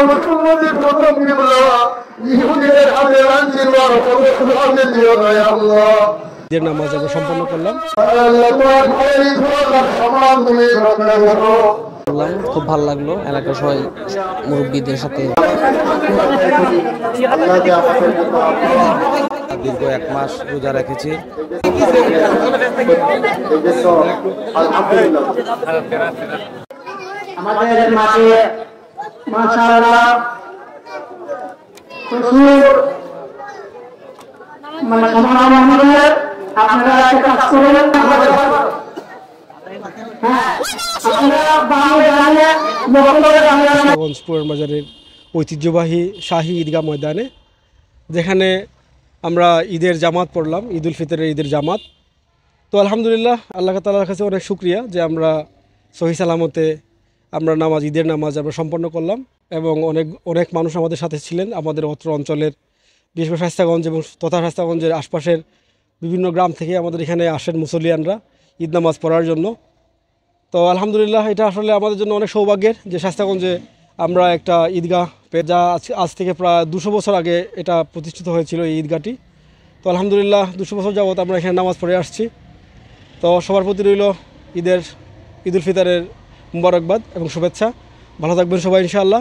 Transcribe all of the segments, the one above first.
মুসলমানদের প্রথম কিবলা ইহুদিদের হাতে লাঞ্ছিত হওয়ার হাতে দিও না ইয়া আল্লাহ। ঈদের নামাজ আমরা সম্পন্ন করলাম। আল্লাহ তোমার ঘরের ধোয়ার সমান তুমি রক্ষা করো। খুব ভালো লাগলো, এলাকার সবাই মুরব্বীদের সাথে দীর্ঘ 1 মাস রোজা রেখেছি। আমাদের মাঝে মাশাআল্লাহ প্রচুর মানে সমাজের আপনারা একটা কাজ করেন। পুরান বাজারের ঐতিহ্যবাহী শাহী ঈদগাহ ময়দানে, যেখানে আমরা ঈদের জামাত পড়লাম, ঈদ উল ফিতরের ঈদের জামাত। তো আলহামদুলিল্লাহ, আল্লাহ তাআলার কাছে অনেক শুকরিয়া যে আমরা সহি সালামতে আমরা ঈদের নামাজ আমরা সম্পন্ন করলাম এবং অনেক মানুষ আমাদের সাথে ছিলেন। আমাদের অত্র অঞ্চলের বিশেষ করে শায়েস্তাগঞ্জ এবং তথা শায়েস্তাগঞ্জের আশপাশের বিভিন্ন গ্রাম থেকে আমাদের এখানে আসেন মুসল্লিয়ানরা ঈদ নামাজ পড়ার জন্য। তো আলহামদুলিল্লাহ, এটা আসলে আমাদের জন্য অনেক সৌভাগ্যের যে শায়েস্তাগঞ্জে আমরা একটা ঈদগাহ পেয়ে, যা আজ থেকে প্রায় 200 বছর আগে এটা প্রতিষ্ঠিত হয়েছিল এই ঈদগাহটি। তো আলহামদুলিল্লাহ 200 বছর যাবত আমরা এখানে নামাজ পড়ে আসছি। তো সবার প্রতি রইল ঈদ উল ফিতরের মুবারকবাদ এবং শুভেচ্ছা। ভালো থাকবেন সবাই ইনশাআল্লাহ।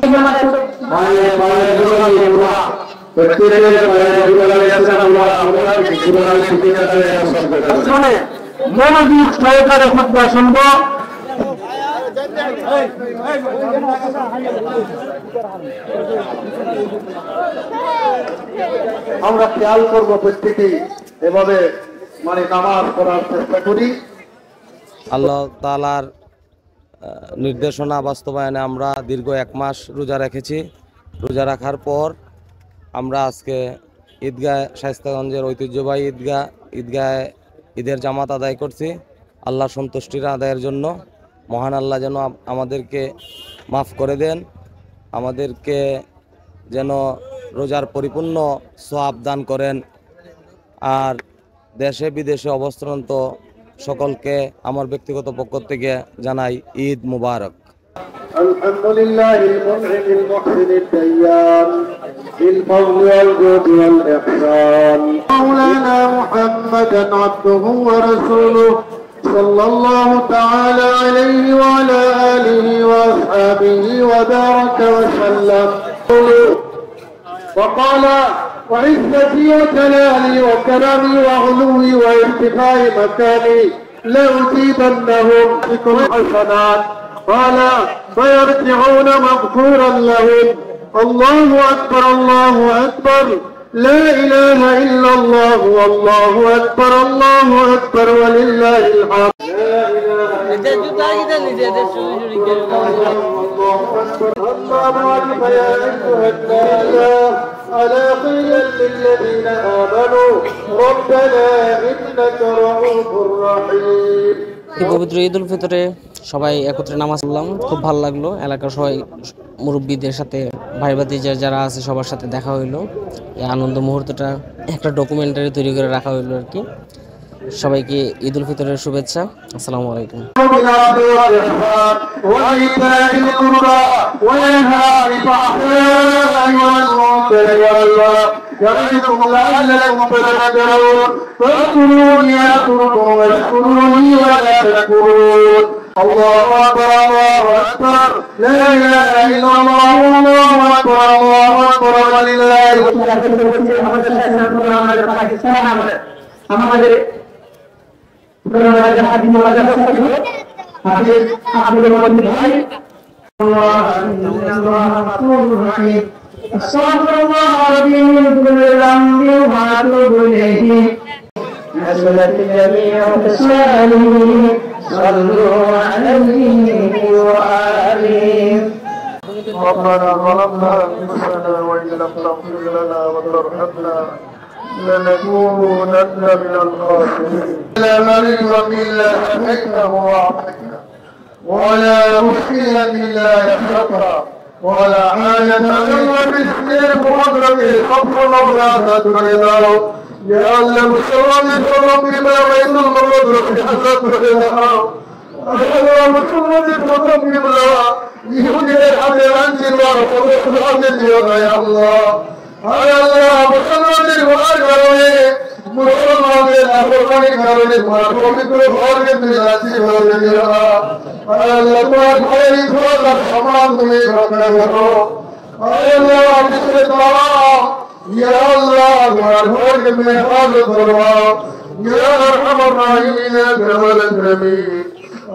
আমরা খেয়াল করবো প্রত্যেকেই এভাবে মানে নামাজ পড়ার চেষ্টা করি। আল্লাহ তাআলার নির্দেশনা বাস্তবায়নে আমরা দীর্ঘ 1 মাস রোজা রেখেছি। রোজা রাখার পর আমরা আজকে ঈদগাহ শায়েস্তাগঞ্জের ঐতিহ্যবাহী ঈদগাহে ঈদের জামাত আদায় করছি আল্লাহ সন্তুষ্টির আদায়ের জন্য। মহান আল্লাহ যেন আমাদেরকে মাফ করে দেন, আমাদেরকে যেন রোজার পরিপূর্ণ সওয়াব দান করেন। আর দেশে বিদেশে অবস্থানরত সকলকে আমার ব্যক্তিগত পক্ষ থেকে জানাই ঈদ মুবারক। আলহামদুলিল্লাহিল মুনঈমিল মুহসিনিদ দাইয়ান বিল ফাদলি ওয়াল জুদি ওয়াল ইহসান মাওলানা মুহাম্মাদান আবদুহু ওয়া রাসূলুহু সাল্লাল্লাহু তাআলা আলাইহি ওয়া আলা আলিহি ওয়া আসহাবিহি ওয়া বারাকা ওয়া সাল্লাম। وقال وعزتي وجلالي وكرمي وعلوي وارتفاع مكاني لأجيبنهم بكم حسنات. قال فيرجعون مغفورا لهم. الله أكبر الله أكبر لا إله إلا الله والله أكبر الله أكبر ولله الحمد. لا إله إلا الله أكبر يا أيها الناس على قيل للذين آمنوا ربنا إنك رؤوف رحيم. পবিত্র ঈদ উল ফিতরে সবাই একত্রে নামাজ পড়লাম, খুব ভালো লাগলো। এলাকার সবাই মুরব্বীদের সাথে ভাই ভাতিজা যারা আছে সবার সাথে দেখা হইলো। এই আনন্দ মুহূর্তটা একটা ডকুমেন্টারি তৈরি করে রাখা হইলো আর কি। সবাইকে ঈদ উল ফিতরের শুভেচ্ছা। আসসালামু আলাইকুম। يعظكم لعلكم تذكرون فاذكروني أذكركم واشكروني ولا تكفرون. الله أكبر الله أكبر لا إله إلا الله والله أكبر الله أكبر ولله استغفر الله ربي من كل ذنب واتوب اليه. حسنت الجميع تسالي صلوا عليه وآله. ربنا ظلمنا انفسنا وان لم تغفر لنا وترحمنا لنكونن من الخاسرين. لا مريضا الا شفيته وعافيته ولا مشكلا الا يسرتها ولا حاجة إلا باسمه بقدرته خف الأولاد تريده لأن المسلم بما بين المرض في حسد تريده মুসলমানদের প্রথম কিবলা ইহুদিদের হাতে লাঞ্ছিত আর পবিত্র দিও না আল্লাহ। আর আল্লাহ মুসলমানদের গুনার কারণে মুসলমানদের নাফরমানির কারণে তোমার পবিত্র ঘরকে তুমি লাঞ্ছিত করে দিও না। আর আল্লাহ তোমার ঘরের ইজ্জত সম্মান তুমি রক্ষা করো। আর আল্লাহ বিশেষ তাম ইয়া আল্লাহ তোমার ঘরকে তুমি হেফাজত করো। ইয়া আরহামার রাহিমিন ইয়া আরহামাল রাহিমিন।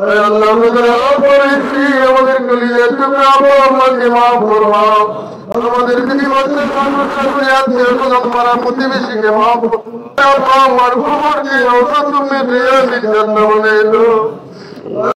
আরে আল্লাহ আমাদের অপরিসি আমাদের কলিজার টুকরা আমাদেরকে মাফ করো। আমাদের বিধিবদ্ধ কর্মকাণ্ডে আত্মীয় তোমার প্রতিবেশীকে মাফ করো। আমার ঘর দিয়ে তুমি প্রিয় নির্যাতন বলে